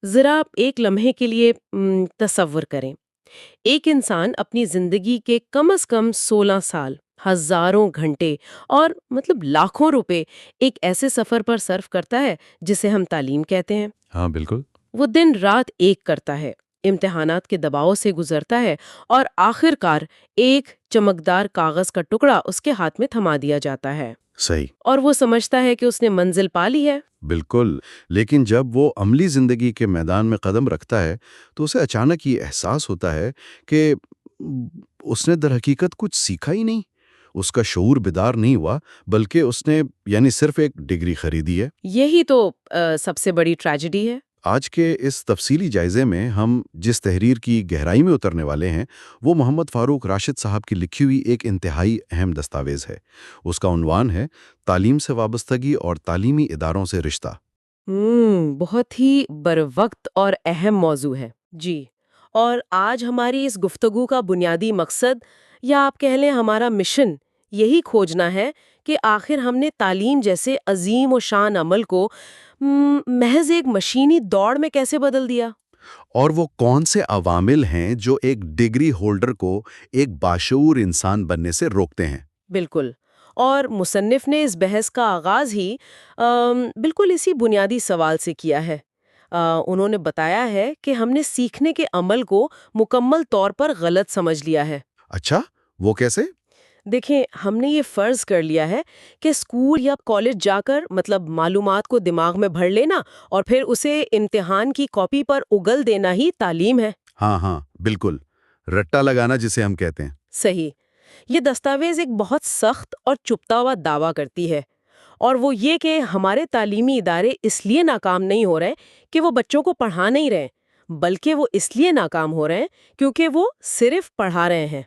ذرا آپ ایک لمحے کے لیے تصور کریں، ایک انسان اپنی زندگی کے کم از کم 16 سال، ہزاروں گھنٹے اور مطلب لاکھوں روپے ایک ایسے سفر پر صرف کرتا ہے جسے ہم تعلیم کہتے ہیں۔ ہاں بالکل۔ وہ دن رات ایک کرتا ہے، امتحانات کے دباؤ سے گزرتا ہے، اور آخر کار ایک چمکدار کاغذ کا ٹکڑا اس کے ہاتھ میں تھما دیا جاتا ہے، صحیح۔ اور وہ سمجھتا ہے کہ اس نے منزل پا لی ہے۔ بالکل، لیکن جب وہ عملی زندگی کے میدان میں قدم رکھتا ہے تو اسے اچانک یہ احساس ہوتا ہے کہ اس نے در حقیقت کچھ سیکھا ہی نہیں۔ اس کا شعور بیدار نہیں ہوا، بلکہ اس نے صرف ایک ڈگری خریدی ہے۔ یہی تو سب سے بڑی ٹریجڈی ہے۔ آج کے اس تفصیلی جائزے میں ہم جس تحریر کی گہرائی میں اترنے والے ہیں وہ محمد فاروق راشد صاحب کی لکھی ہوئی ایک انتہائی اہم دستاویز ہے۔ اس کا عنوان ہے تعلیم سے وابستگی اور تعلیمی اداروں سے رشتہ۔ بہت ہی بروقت اور اہم موضوع ہے جی۔ اور آج ہماری اس گفتگو کا بنیادی مقصد، یا آپ کہہ لیں ہمارا مشن، یہی کھوجنا ہے کہ آخر ہم نے تعلیم جیسے عظیم و شان عمل کو محض ایک مشینی دوڑ میں کیسے بدل دیا۔ اور وہ کون سے عوامل ہیں جو ایک ڈگری ہولڈر کو ایک باشعور انسان بننے سے روکتے ہیں؟ بالکل، اور مصنف نے اس بحث کا آغاز ہی بالکل اسی بنیادی سوال سے کیا ہے۔ انہوں نے بتایا ہے کہ ہم نے سیکھنے کے عمل کو مکمل طور پر غلط سمجھ لیا ہے۔ اچھا، وہ کیسے؟ دیکھیں، ہم نے یہ فرض کر لیا ہے کہ اسکول یا کالج جا کر مطلب معلومات کو دماغ میں بھر لینا اور پھر اسے امتحان کی کاپی پر اگل دینا ہی تعلیم ہے۔ ہاں ہاں بالکل، رٹا لگانا جسے ہم کہتے ہیں۔ صحیح۔ یہ دستاویز ایک بہت سخت اور چپتا ہوا دعویٰ کرتی ہے، اور وہ یہ کہ ہمارے تعلیمی ادارے اس لیے ناکام نہیں ہو رہے کہ وہ بچوں کو پڑھا نہیں رہے، بلکہ وہ اس لیے ناکام ہو رہے ہیں کیونکہ وہ صرف پڑھا رہے ہیں۔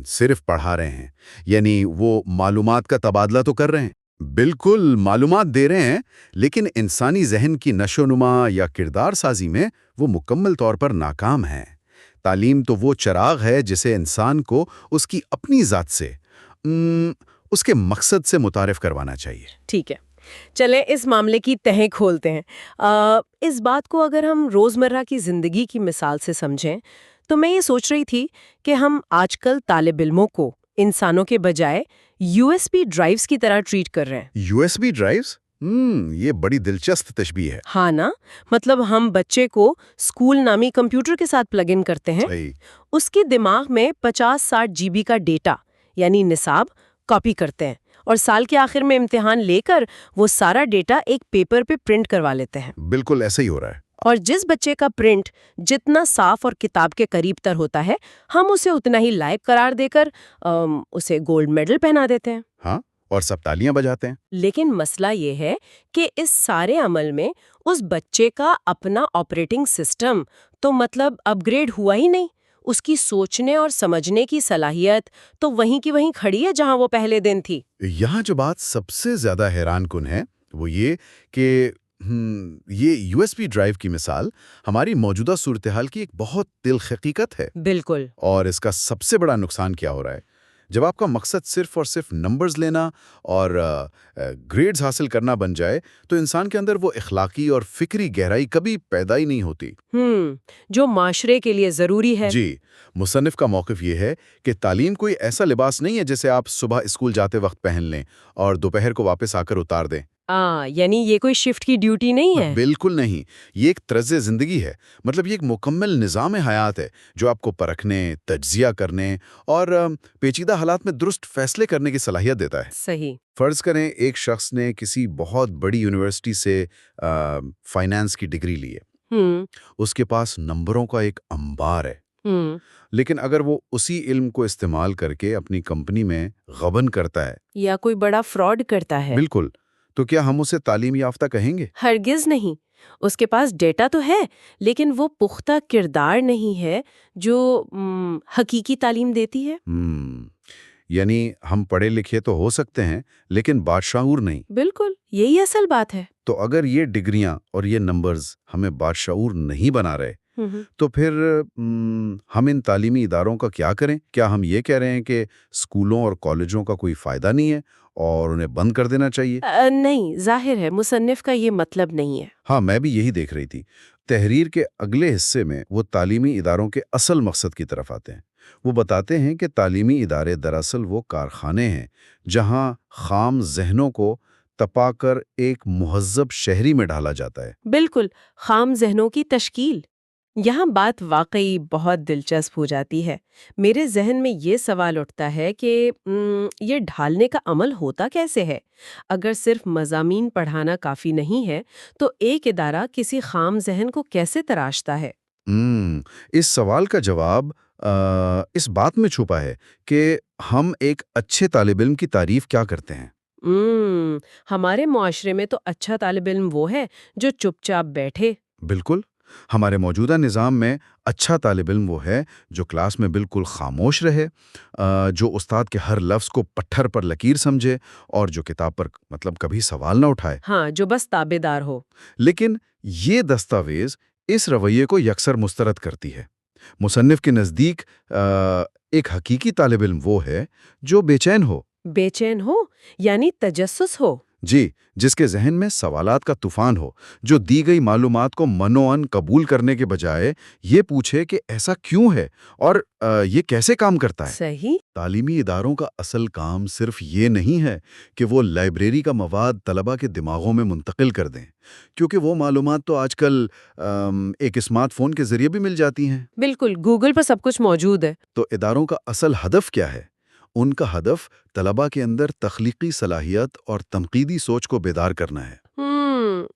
صرف پڑھا رہے ہیں، یعنی وہ معلومات کا تبادلہ تو کر رہے ہیں، بالکل معلومات دے رہے ہیں، لیکن انسانی ذہن کی نشو و نما یا کردار سازی میں وہ مکمل طور پر ناکام ہیں۔ تعلیم تو وہ چراغ ہے جسے انسان کو اس کی اپنی ذات سے، اس کے مقصد سے متعارف کروانا چاہیے۔ ٹھیک ہے، چلیں اس معاملے کی تہیں کھولتے ہیں۔ اس بات کو اگر ہم روزمرہ کی زندگی کی مثال سے سمجھیں تو میں یہ سوچ رہی تھی کہ ہم آج کل طالب علموں کو انسانوں کے بجائے USB ڈرائیوز کی طرح ٹریٹ کر رہے ہیں۔ USB drives? یہ بڑی دلچسپ تشبیہ ہے۔ ہاں نا، مطلب ہم بچے کو اسکول نامی کمپیوٹر کے ساتھ پلگ ان کرتے ہیں، صحیح۔ اس کے دماغ میں 50-60 GB کا ڈیٹا یعنی نصاب کاپی کرتے ہیں، اور سال کے آخر میں امتحان لے کر وہ سارا ڈیٹا ایک پیپر پہ پرنٹ کروا لیتے ہیں۔ بالکل ایسا ہی ہو رہا ہے۔ اور جس بچے کا پرنٹ جتنا صاف اور کتاب کے قریب تر ہوتا ہے، ہم اسے اتنا ہی لائق قرار دے کر اسے گولڈ میڈل پہنا دیتے ہیں۔ ہاں، اور سب تالیاں بجاتے ہیں۔ لیکن مسئلہ یہ ہے کہ اس سارے عمل میں اس بچے کا اپنا آپریٹنگ سسٹم تو مطلب اپ گریڈ ہوا ہی نہیں۔ اس کی سوچنے اور سمجھنے کی صلاحیت تو وہیں کی وہیں کھڑی ہے جہاں وہ پہلے دن تھی۔ یہاں جو بات سب سے زیادہ حیران کن ہے وہ یہ کہ یہ USB ڈرائیو کی مثال ہماری موجودہ صورتحال کی ایک بہت تلخ حقیقت ہے۔ بالکل۔ اور اس کا سب سے بڑا نقصان کیا ہو رہا ہے؟ جب آپ کا مقصد صرف اور صرف نمبرز لینا اور گریڈز حاصل کرنا بن جائے تو انسان کے اندر وہ اخلاقی اور فکری گہرائی کبھی پیدا ہی نہیں ہوتی۔ جو معاشرے کے لیے ضروری ہے۔ جی، مصنف کا موقف یہ ہے کہ تعلیم کوئی ایسا لباس نہیں ہے جسے آپ صبح اسکول جاتے وقت پہن لیں اور دوپہر کو واپس آ کر اتار دیں۔ یعنی یہ کوئی شفٹ کی ڈیوٹی نہیں ہے۔ بالکل نہیں، یہ ایک طرز زندگی ہے، مطلب یہ ایک مکمل نظام حیات ہے جو آپ کو پرکھنے، تجزیہ کرنے اور پیچیدہ حالات میں درست فیصلے کرنے کی صلاحیت دیتا ہے۔ صحیح۔ فرض کریں ایک شخص نے کسی بہت بڑی یونیورسٹی سے فائنانس کی ڈگری لی ہے، اس کے پاس نمبروں کا ایک انبار ہے، لیکن اگر وہ اسی علم کو استعمال کر کے اپنی کمپنی میں غبن کرتا ہے یا کوئی بڑا فراڈ کرتا ہے، بالکل، تو کیا ہم اسے تعلیم یافتہ کہیں گے؟ ہرگز نہیں۔ اس کے پاس ڈیٹا تو ہے، لیکن وہ پختہ کردار نہیں ہے جو حقیقی تعلیم دیتی ہے۔ یعنی ہم پڑھے لکھے تو ہو سکتے ہیں لیکن بادشعور نہیں۔ بالکل، یہی اصل بات ہے۔ تو اگر یہ ڈگریاں اور یہ نمبرز ہمیں بادشعور نہیں بنا رہے تو پھر ہم ان تعلیمی اداروں کا کیا کریں؟ کیا ہم یہ کہہ رہے ہیں کہ اسکولوں اور کالجوں کا کوئی فائدہ نہیں ہے اور انہیں بند کر دینا چاہیے؟ نہیں، ظاہر ہے مصنف کا یہ مطلب نہیں ہے۔ ہاں، میں بھی یہی دیکھ رہی تھی۔ تحریر کے اگلے حصے میں وہ تعلیمی اداروں کے اصل مقصد کی طرف آتے ہیں۔ وہ بتاتے ہیں کہ تعلیمی ادارے دراصل وہ کارخانے ہیں جہاں خام ذہنوں کو تپا کر ایک مہذب شہری میں ڈالا جاتا ہے۔ بالکل، خام ذہنوں کی تشکیل۔ یہاں بات واقعی بہت دلچسپ ہو جاتی ہے۔ میرے ذہن میں یہ سوال اٹھتا ہے کہ یہ ڈھالنے کا عمل ہوتا کیسے ہے؟ اگر صرف مضامین پڑھانا کافی نہیں ہے تو ایک ادارہ کسی خام ذہن کو کیسے تراشتا ہے؟ اس سوال کا جواب اس بات میں چھپا ہے کہ ہم ایک اچھے طالب علم کی تعریف کیا کرتے ہیں۔ ہمارے معاشرے میں تو اچھا طالب علم وہ ہے جو چپ چاپ بیٹھے۔ بالکل، ہمارے موجودہ نظام میں اچھا طالب علم وہ ہے جو کلاس میں بالکل خاموش رہے، جو استاد کے ہر لفظ کو پتھر پر لکیر سمجھے اور جو کتاب پر کبھی سوال نہ اٹھائے۔ ہاں، جو بس تابع دار ہو۔ لیکن یہ دستاویز اس رویے کو یکسر مسترد کرتی ہے۔ مصنف کے نزدیک ایک حقیقی طالب علم وہ ہے جو بے چین ہو۔ بے چین ہو یعنی تجسس ہو۔ جی، جس کے ذہن میں سوالات کا طوفان ہو، جو دی گئی معلومات کو منوعن قبول کرنے کے بجائے یہ پوچھے کہ ایسا کیوں ہے اور یہ کیسے کام کرتا ہے۔ صحیح۔ تعلیمی اداروں کا اصل کام صرف یہ نہیں ہے کہ وہ لائبریری کا مواد طلبہ کے دماغوں میں منتقل کر دیں، کیونکہ وہ معلومات تو آج کل ایک اسمارٹ فون کے ذریعے بھی مل جاتی ہیں۔ بالکل، گوگل پر سب کچھ موجود ہے۔ تو اداروں کا اصل ہدف کیا ہے؟ ان کا ہدف طلبہ کے اندر تخلیقی صلاحیت اور تنقیدی سوچ کو بیدار کرنا ہے۔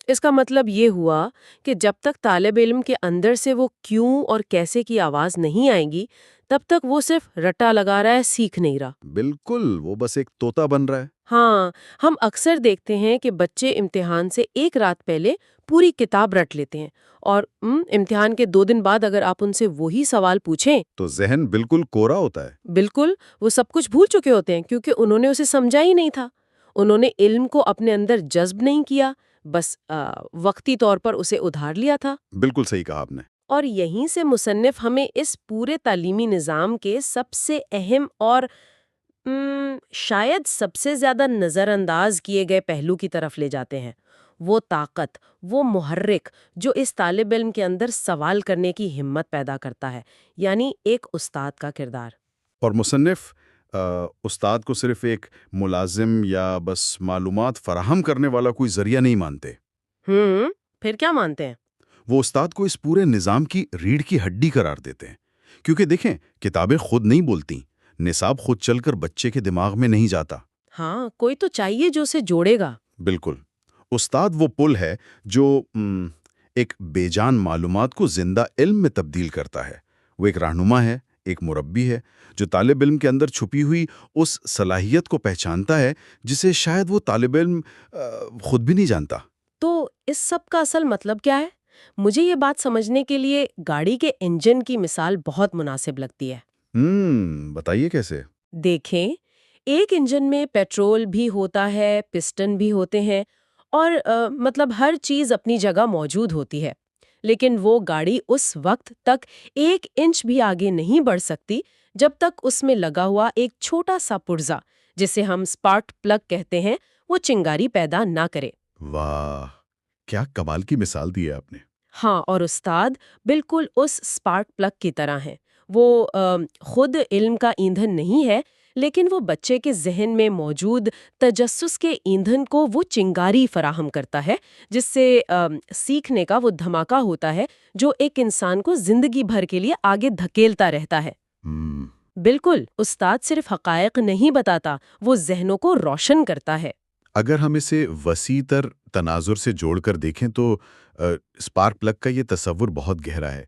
اس کا مطلب یہ ہوا کہ جب تک طالب علم کے اندر سے وہ کیوں اور کیسے کی آواز نہیں آئے گی، تب تک وہ صرف رٹا لگا رہا ہے، سیکھ نہیں رہا۔ بالکل، وہ بس ایک طوطا بن رہا ہے۔ ہاں، ہم اکثر دیکھتے ہیں کہ بچے امتحان سے ایک رات پہلے پوری کتاب رٹ لیتے ہیں اور امتحان کے 2 دن بعد اگر آپ ان سے وہی سوال پوچھیں تو ذہن بالکل کورا ہوتا ہے۔ بالکل، وہ سب کچھ بھول چکے ہوتے ہیں کیونکہ انہوں نے اسے سمجھا ہی نہیں تھا۔ انہوں نے علم کو اپنے اندر جذب نہیں کیا، بس وقتی طور پر اسے ادھار لیا تھا۔ بالکل صحیح کہا آپ نے۔ اور یہیں سے مصنف ہمیں اس پورے تعلیمی نظام کے سب سے اہم اور شاید سب سے زیادہ نظر انداز کیے گئے پہلو کی طرف لے جاتے ہیں، وہ طاقت، وہ محرک جو اس طالب علم کے اندر سوال کرنے کی ہمت پیدا کرتا ہے، یعنی ایک استاد کا کردار۔ اور مصنف استاد کو صرف ایک ملازم یا بس معلومات فراہم کرنے والا کوئی ذریعہ نہیں مانتے۔ پھر کیا مانتے ہیں؟ وہ استاد کو اس پورے نظام کی ریڑھ کی ہڈی قرار دیتے ہیں، کیونکہ دیکھیں، کتابیں خود نہیں بولتی، نصاب خود چل کر بچے کے دماغ میں نہیں جاتا۔ ہاں، کوئی تو چاہیے جو اسے جوڑے گا۔ بالکل، استاد وہ پل ہے جو ایک بے جان معلومات کو زندہ علم میں تبدیل کرتا ہے۔ وہ ایک رہنما ہے، ایک مربی ہے، جو طالب علم کے اندر چھپی ہوئی اس صلاحیت کو پہچانتا ہے جسے شاید وہ طالب علم خود بھی نہیں جانتا۔ تو اس سب کا اصل مطلب کیا ہے؟ مجھے یہ بات سمجھنے کے لیے گاڑی کے انجن کی مثال بہت مناسب لگتی ہے۔ بتائیے کیسے؟ دیکھیں، ایک انجن میں پیٹرول بھی ہوتا ہے، پسٹن بھی ہوتے ہیں اور ہر چیز اپنی جگہ موجود ہوتی ہے، لیکن وہ گاڑی اس وقت تک 1 انچ بھی آگے نہیں بڑھ سکتی جب تک اس میں لگا ہوا ایک چھوٹا سا پرزا، جسے ہم سپارک پلگ کہتے ہیں، وہ چنگاری پیدا نہ کرے۔ واہ، کیا کمال کی مثال دی ہے آپ نے۔ ہاں، اور استاد بالکل اس سپارک پلگ کی طرح ہیں۔ وہ خود علم کا ایندھن نہیں ہے، لیکن وہ بچے کے ذہن میں موجود تجسس کے ایندھن کو وہ چنگاری فراہم کرتا ہے، جس سے سیکھنے کا وہ دھماکہ ہوتا ہے جو ایک انسان کو زندگی بھر کے لیے آگے دھکیلتا رہتا ہے۔ بالکل، استاد صرف حقائق نہیں بتاتا، وہ ذہنوں کو روشن کرتا ہے۔ اگر ہم اسے وسیع تر تناظر سے جوڑ کر دیکھیں تو اسپارک پلگ کا یہ تصور بہت گہرا ہے،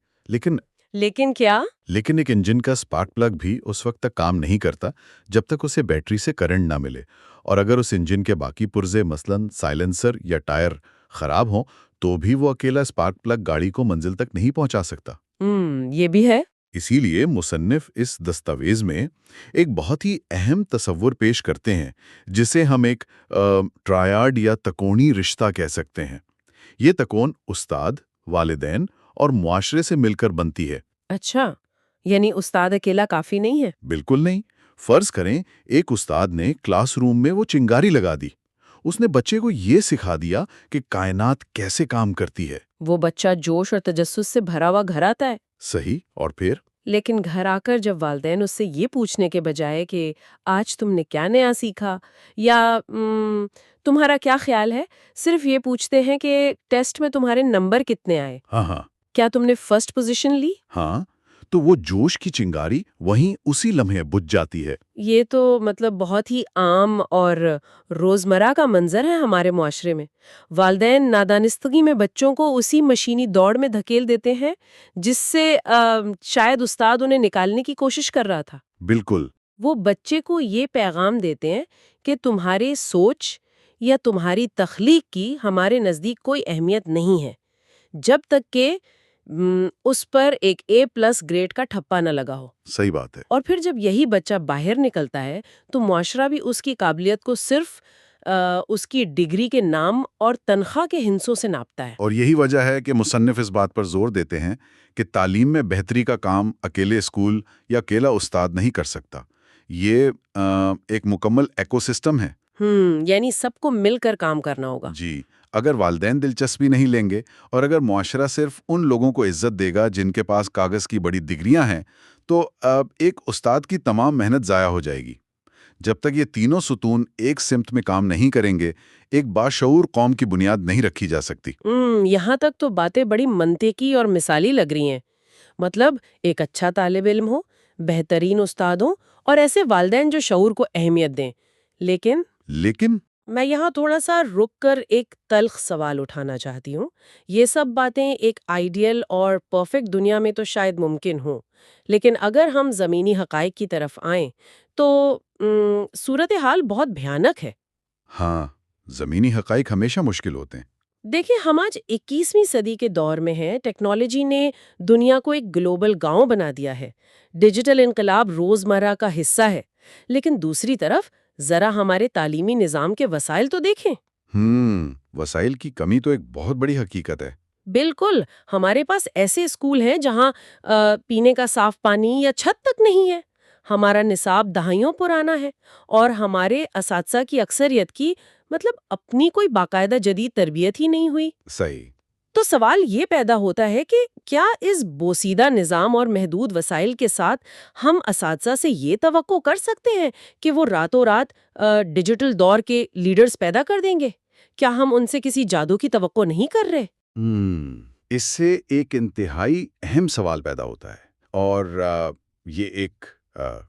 لیکن کیا؟ لیکن ایک انجن کا اسپارک پلگ بھی اس وقت تک کام نہیں کرتا جب تک اسے بیٹری سے کرنٹ نہ ملے، اور اگر اس انجن کے باقی پرزے مثلاً سائلنسر یا ٹائر خراب ہوں تو بھی وہ اکیلا اسپارک پلگ گاڑی کو منزل تک نہیں پہنچا سکتا۔ یہ بھی ہے۔ اسی لیے مصنف اس دستاویز میں ایک بہت ہی اہم تصور پیش کرتے ہیں جسے ہم ایک ٹرائیڈ یا تکونی رشتہ کہہ سکتے ہیں۔ یہ تکون استاد، والدین اور معاشرے سے مل کر بنتی ہے۔ اچھا، یعنی استاد اکیلا کافی نہیں ہے؟ بالکل نہیں۔ فرض کریں ایک استاد نے کلاس روم میں وہ چنگاری لگا دی، اس نے بچے کو یہ سکھا دیا کہ کائنات کیسے کام کرتی ہے۔ وہ بچہ جوش اور تجسس سے بھرا ہوا گھر آتا ہے، صحیح، اور پھر لیکن گھر آ کر جب والدین اس سے یہ پوچھنے کے بجائے کہ آج تم نے کیا نیا سیکھا یا تمہارا کیا خیال ہے، صرف یہ پوچھتے ہیں کہ ٹیسٹ میں تمہارے نمبر کتنے آئے، ہاں ہاں کیا تم نے فرسٹ پوزیشن لی، ہاں تو وہ جوش کی چنگاری وہیں اسی لمحے بجھ جاتی ہے۔ یہ تو مطلب بہت ہی عام اور روزمرہ کا منظر ہے ہمارے معاشرے میں۔ والدین نادانستگی میں بچوں کو اسی مشینی دوڑ میں دھکیل دیتے ہیں جس سے شاید استاد انہیں نکالنے کی کوشش کر رہا تھا۔ بالکل۔ وہ بچے کو یہ پیغام دیتے ہیں کہ تمہارے سوچ یا تمہاری تخلیق کی ہمارے نزدیک کوئی اہمیت نہیں ہے جب تک کہ اس پر ایک A+ گریڈ کا ٹھپا نہ لگا ہو۔ صحیح بات ہے۔ اور پھر جب یہی بچہ باہر نکلتا ہے تو معاشرہ بھی اس کی قابلیت کو صرف اس کی ڈگری کے نام اور تنخواہ کے ہنسوں سے ناپتا ہے۔ اور یہی وجہ ہے کہ مصنف اس بات پر زور دیتے ہیں کہ تعلیم میں بہتری کا کام اکیلے اسکول یا اکیلا استاد نہیں کر سکتا، یہ ایک مکمل ایکو سسٹم ہے۔ یعنی سب کو مل کر کام کرنا ہوگا۔ جی، اگر والدین دلچسپی نہیں لیں گے اور اگر معاشرہ صرف ان لوگوں کو عزت دے گا جن کے پاس کاغذ کی بڑی ڈگریاں ہیں تو ایک استاد کی تمام محنت ضائع ہو جائے گی۔ جب تک یہ تینوں ستون ایک سمت میں کام نہیں کریں گے، ایک باشعور قوم کی بنیاد نہیں رکھی جا سکتی۔ یہاں تک تو باتیں بڑی منطقی اور مثالی لگ رہی ہیں۔ مطلب ایک اچھا طالب علم ہو، بہترین استاد ہوں اور ایسے والدین جو شعور کو اہمیت دیں۔ لیکن میں یہاں تھوڑا سا رک کر ایک تلخ سوال اٹھانا چاہتی ہوں۔ یہ سب باتیں ایک آئیڈیل اور پرفیکٹ دنیا میں تو شاید ممکن ہوں، لیکن اگر ہم زمینی حقائق کی طرف آئیں تو صورتحال بہت بھیانک ہے۔ ہاں، زمینی حقائق ہمیشہ مشکل ہوتے ہیں۔ دیکھیں، ہم آج 21ویں صدی کے دور میں ہیں۔ ٹیکنالوجی نے دنیا کو ایک گلوبل گاؤں بنا دیا ہے، ڈیجیٹل انقلاب روزمرہ کا حصہ ہے، لیکن دوسری طرف ذرا ہمارے تعلیمی نظام کے وسائل تو دیکھیں۔ وسائل کی کمی تو ایک بہت بڑی حقیقت ہے۔ بالکل، ہمارے پاس ایسے اسکول ہیں جہاں پینے کا صاف پانی یا چھت تک نہیں ہے۔ ہمارا نصاب دہائیوں پرانا ہے اور ہمارے اساتذہ کی اکثریت کی اپنی کوئی باقاعدہ جدید تربیت ہی نہیں ہوئی۔ صحیح۔ تو سوال یہ پیدا ہوتا ہے کہ کیا اس بوسیدہ نظام اور محدود وسائل کے ساتھ ہم اساتذہ سے یہ توقع کر سکتے ہیں کہ وہ راتوں رات ڈیجیٹل دور کے لیڈرز پیدا کر دیں گے؟ کیا ہم ان سے کسی جادو کی توقع نہیں کر رہے؟ اس سے ایک انتہائی اہم سوال پیدا ہوتا ہے اور یہ ایک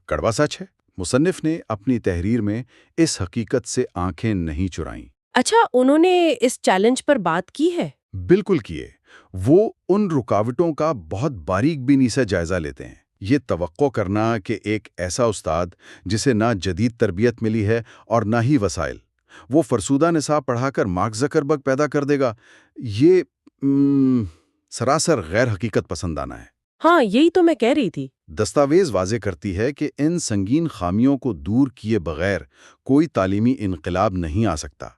کڑوا سچ ہے۔ مصنف نے اپنی تحریر میں اس حقیقت سے آنکھیں نہیں چرائیں۔ اچھا، انہوں نے اس چیلنج پر بات کی ہے؟ بالکل کیے۔ وہ ان رکاوٹوں کا بہت باریک بینی سے جائزہ لیتے ہیں۔ یہ توقع کرنا کہ ایک ایسا استاد جسے نہ جدید تربیت ملی ہے اور نہ ہی وسائل، وہ فرسودہ نصاب پڑھا کر مارک زکربرگ پیدا کر دے گا، یہ سراسر غیر حقیقت پسندانہ ہے۔ ہاں، یہی تو میں کہہ رہی تھی۔ دستاویز واضح کرتی ہے کہ ان سنگین خامیوں کو دور کیے بغیر کوئی تعلیمی انقلاب نہیں آ سکتا۔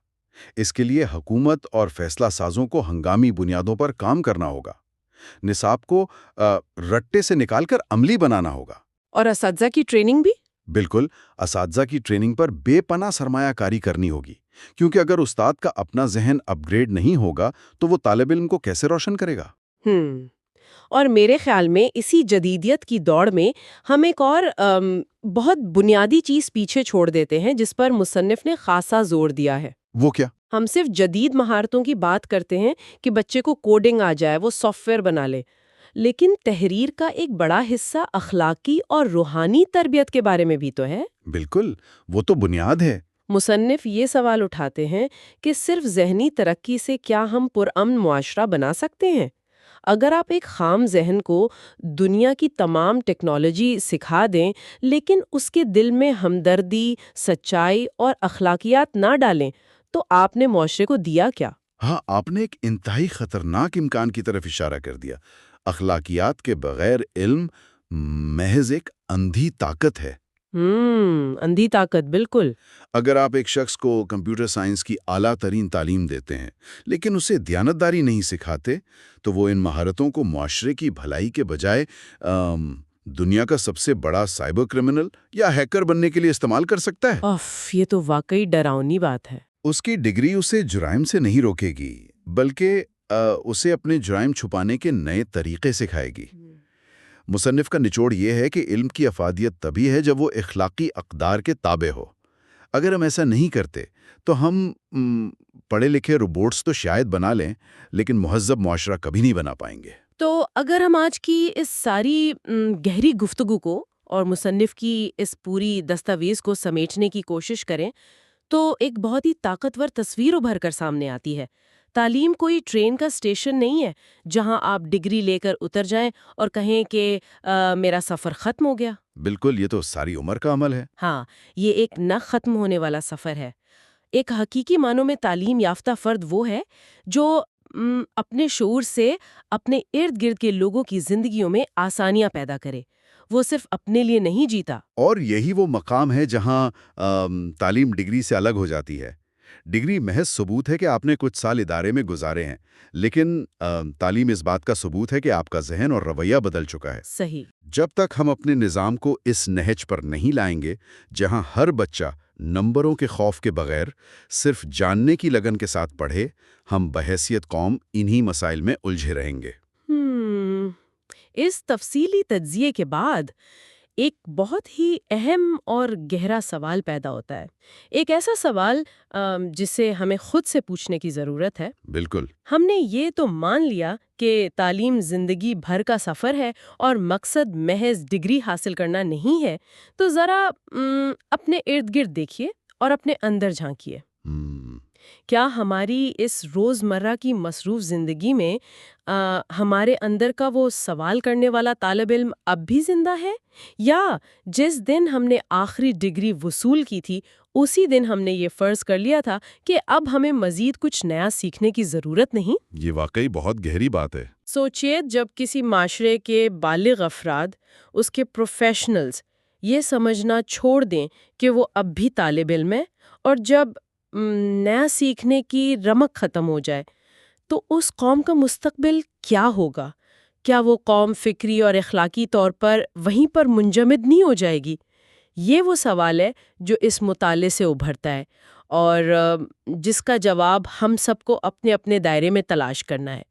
اس کے لیے حکومت اور فیصلہ سازوں کو ہنگامی بنیادوں پر کام کرنا ہوگا، نصاب کو رٹے سے نکال کر عملی بنانا ہوگا۔ اور اساتذہ کی ٹریننگ بھی؟ بالکل، اساتذہ کی ٹریننگ پر بے پناہ سرمایہ کاری کرنی ہوگی، کیونکہ اگر استاد کا اپنا ذہن اپ گریڈ نہیں ہوگا تو وہ طالب علم کو کیسے روشن کرے گا؟ اور میرے خیال میں اسی جدیدیت کی دوڑ میں ہم ایک اور بہت بنیادی چیز پیچھے چھوڑ دیتے ہیں جس پر مصنف نے خاصا زور دیا ہے۔ وہ کیا؟ ہم صرف جدید مہارتوں کی بات کرتے ہیں کہ بچے کو کوڈنگ آ جائے، وہ سافٹ ویئر بنا لے، لیکن تحریر کا ایک بڑا حصہ اخلاقی اور روحانی تربیت کے بارے میں بھی تو ہے۔ بالکل، وہ تو بنیاد ہے۔ مصنف یہ سوال اٹھاتے ہیں کہ صرف ذہنی ترقی سے کیا ہم پرامن معاشرہ بنا سکتے ہیں؟ اگر آپ ایک خام ذہن کو دنیا کی تمام ٹیکنالوجی سکھا دیں لیکن اس کے دل میں ہمدردی، سچائی اور اخلاقیات نہ ڈالیں تو آپ نے معاشرے کو دیا کیا؟ ہاں، آپ نے ایک انتہائی خطرناک امکان کی طرف اشارہ کر دیا۔ اخلاقیات کے بغیر علم محض ایک اندھی طاقت ہے۔ اندھی طاقت، بالکل۔ اگر آپ ایک شخص کو کمپیوٹر سائنس کی اعلیٰ ترین تعلیم دیتے ہیں لیکن اسے دیانتداری نہیں سکھاتے تو وہ ان مہارتوں کو معاشرے کی بھلائی کے بجائے دنیا کا سب سے بڑا سائبر کرمنل یا ہیکر بننے کے لیے استعمال کر سکتا ہے۔ یہ تو واقعی ڈراؤنی بات ہے۔ اس کی ڈگری اسے جرائم سے نہیں روکے گی، بلکہ اسے اپنے جرائم چھپانے کے نئے طریقے سکھائے گی۔ مصنف کا نچوڑ یہ ہے کہ علم کی افادیت تبھی ہے جب وہ اخلاقی اقدار کے تابع ہو۔ اگر ہم ایسا نہیں کرتے تو ہم پڑھے لکھے روبوٹس تو شاید بنا لیں، لیکن مہذب معاشرہ کبھی نہیں بنا پائیں گے۔ تو اگر ہم آج کی اس ساری گہری گفتگو کو اور مصنف کی اس پوری دستاویز کو سمیٹنے کی کوشش کریں تو ایک بہت ہی طاقتور تصویر ابھر کر سامنے آتی ہے۔ تعلیم کوئی ٹرین کا اسٹیشن نہیں ہے جہاں آپ ڈگری لے کر اتر جائیں اور کہیں کہ میرا سفر ختم ہو گیا۔ بالکل، یہ تو ساری عمر کا عمل ہے۔ ہاں، یہ ایک نہ ختم ہونے والا سفر ہے۔ ایک حقیقی معنوں میں تعلیم یافتہ فرد وہ ہے جو اپنے شعور سے اپنے ارد گرد کے لوگوں کی زندگیوں میں آسانیاں پیدا کرے۔ وہ صرف اپنے لیے نہیں جیتا۔ اور یہی وہ مقام ہے جہاں تعلیم ڈگری سے الگ ہو جاتی ہے۔ ڈگری محض ثبوت ہے کہ آپ نے کچھ سال ادارے میں گزارے ہیں، لیکن تعلیم اس بات کا ثبوت ہے کہ آپ کا ذہن اور رویہ بدل چکا ہے۔ صحیح۔ جب تک ہم اپنے نظام کو اس نہج پر نہیں لائیں گے جہاں ہر بچہ نمبروں کے خوف کے بغیر صرف جاننے کی لگن کے ساتھ پڑھے، ہم بحیثیت قوم انہی مسائل میں الجھے رہیں گے۔ اس تفصیلی تجزیے کے بعد ایک بہت ہی اہم اور گہرا سوال پیدا ہوتا ہے، ایک ایسا سوال جسے ہمیں خود سے پوچھنے کی ضرورت ہے۔ بالکل۔ ہم نے یہ تو مان لیا کہ تعلیم زندگی بھر کا سفر ہے اور مقصد محض ڈگری حاصل کرنا نہیں ہے، تو ذرا اپنے ارد گرد دیکھیے اور اپنے اندر جھانکیے۔ کیا ہماری اس روزمرہ کی مصروف زندگی میں ہمارے اندر کا وہ سوال کرنے والا طالب علم اب بھی زندہ ہے، یا جس دن ہم نے آخری ڈگری وصول کی تھی اسی دن ہم نے یہ فرض کر لیا تھا کہ اب ہمیں مزید کچھ نیا سیکھنے کی ضرورت نہیں؟ یہ واقعی بہت گہری بات ہے۔ سوچئے، جب کسی معاشرے کے بالغ افراد، اس کے پروفیشنلز، یہ سمجھنا چھوڑ دیں کہ وہ اب بھی طالب علم ہے، اور جب نیا سیکھنے کی رمق ختم ہو جائے، تو اس قوم کا مستقبل کیا ہوگا؟ کیا وہ قوم فکری اور اخلاقی طور پر وہیں پر منجمد نہیں ہو جائے گی؟ یہ وہ سوال ہے جو اس مطالعے سے ابھرتا ہے اور جس کا جواب ہم سب کو اپنے اپنے دائرے میں تلاش کرنا ہے۔